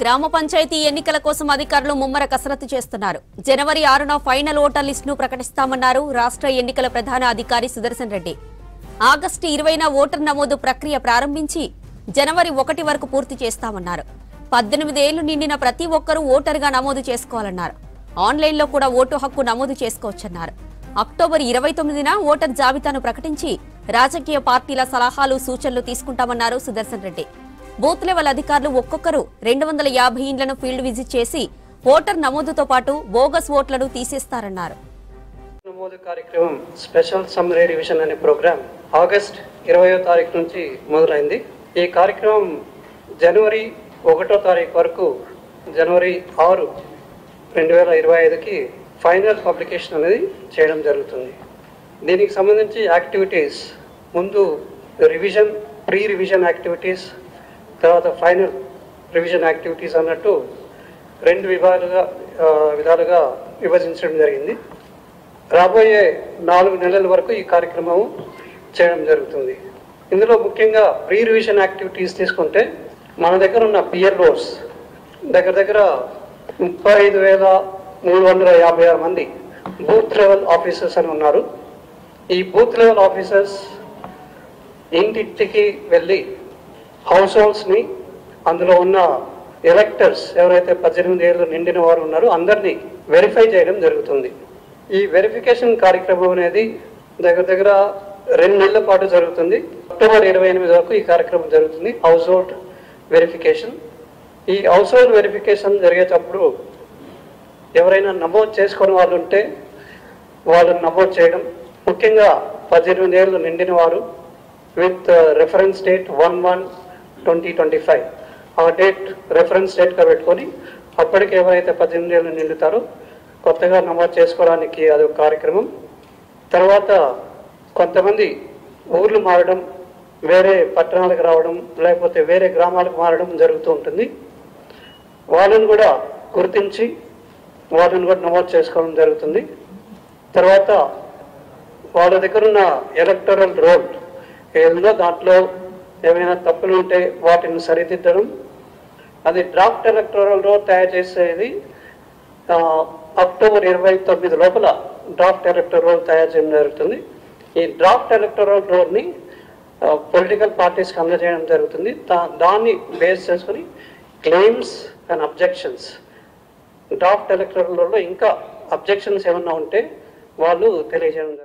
గ్రామ పంచాయతీ ఎన్నికల కోసం అధికారులు ముమ్మర కసరత్తు చేస్తున్నారు. జనవరి 6న ఫైనల్ ఓటర్ లిస్టును ప్రకటిస్తామన్నారు రాష్ట్ర ఎన్నికల ప్రధాన అధికారి సుదర్శన్ రెడ్డి. ఆగస్టు 20న ఓటర్ నమోదు ప్రక్రియ ప్రారంభించి జనవరి 1 వరకు పూర్తి చేస్తామన్నారు. 18 ఏళ్లు నిండిన ప్రతి ఒక్కరూ ఓటర్గా నమోదు చేసుకోవాలన్నారు. ఆన్లైన్లో కూడా ఓటు హక్కు నమోదు చేసుకోవచ్చన్నారు. అక్టోబర్ 29న ఓటర్ జాబితాను ప్రకటించి రాజకీయ పార్టీల సలహాలు సూచనలు తీసుకుంటామన్నారు సుదర్శన్ రెడ్డి. బూత్ లెవెల్ అధికారులు ఒక్కొక్కరు 250 ఇండ్లను ఫీల్డ్ విజిట్ చేసి ఓటర్ నమోదుతో పాటు బోగస్ ఓట్లను తీసేస్తారన్నారు. నమోదు కార్యక్రమం స్పెషల్ సమ్మరీ రివిజన్ అనే ప్రోగ్రాం ఆగస్ట్ 20వ తారీఖు నుంచి మొదలైంది. ఈ కార్యక్రమం జనవరి 1వ తారీఖు వరకు జనవరి 6, 2025కి ఫైనల్ పబ్లికేషన్ అనేది చేయడం జరుగుతుంది. దీనికి సంబంధించి యాక్టివిటీస్ ముందు రివిజన్, ప్రీ రివిజన్ యాక్టివిటీస్, తర్వాత ఫైనల్ రివిజన్ యాక్టివిటీస్ అన్నట్టు 2 విధాలుగా విభజించడం జరిగింది. రాబోయే 4 నెలల వరకు ఈ కార్యక్రమం చేయడం జరుగుతుంది. ఇందులో ముఖ్యంగా ప్రీ రివిజన్ యాక్టివిటీస్ తీసుకుంటే మన దగ్గర ఉన్న పిఎల్ఓస్ దగ్గర 35,356 మంది బూత్ లెవెల్ ఆఫీసర్స్ అని ఉన్నారు. ఈ బూత్ లెవెల్ ఆఫీసర్స్ ఇంటింటికి వెళ్ళి హౌస్ హోల్డ్స్ని, అందులో ఉన్న ఎలక్టర్స్ ఎవరైతే 18 ఏళ్ళు నిండిన వారు ఉన్నారో అందరినీ వెరిఫై చేయడం జరుగుతుంది. ఈ వెరిఫికేషన్ కార్యక్రమం అనేది దగ్గర 2 నెలల పాటు జరుగుతుంది. అక్టోబర్ 28 వరకు ఈ కార్యక్రమం జరుగుతుంది. House hold verification. ఈ హౌస్ హోల్డ్ వెరిఫికేషన్ జరిగేటప్పుడు ఎవరైనా నమోదు చేసుకునే వాళ్ళు ఉంటే వాళ్ళని నమోదు చేయడం, ముఖ్యంగా 18 ఏళ్ళు నిండిన వారు విత్ రెఫరెన్స్ డేట్ 1/1/2025 ఆ డేట్ రెఫరెన్స్ డేట్గా పెట్టుకొని అప్పటికి ఎవరైతే 18 ఏళ్ళు నిండుతారో కొత్తగా నమోదు చేసుకోవడానికి అదొక కార్యక్రమం. తర్వాత కొంతమంది ఊర్లు మారడం, వేరే పట్టణాలకు రావడం, లేకపోతే వేరే గ్రామాలకు మారడం జరుగుతూ ఉంటుంది. వాళ్ళని కూడా గుర్తించి వాళ్ళని కూడా నమోదు చేసుకోవడం జరుగుతుంది. తర్వాత వాళ్ళ దగ్గర ఉన్న ఎలక్టరల్ రోల్ ఏదో దాంట్లో ఏమైనా తప్పులు ఉంటే వాటిని సరిదిద్దడం. అది డ్రాఫ్ట్ ఎలక్టరల్ రోల్ తయారు చేసేది అక్టోబర్ 29 లోపల డ్రాఫ్ట్ ఎలక్టరల్ రోల్ తయారు చేయడం జరుగుతుంది. ఈ డ్రాఫ్ట్ ఎలక్టరల్ రోల్ని పొలిటికల్ పార్టీస్కి అందజేయడం జరుగుతుంది. దాన్ని బేస్ చేసుకుని claims and objections, draft electoral రోల్లో ఇంకా అబ్జెక్షన్స్ ఏమన్నా ఉంటే వాళ్ళు తెలియజేయడం జరుగుతుంది.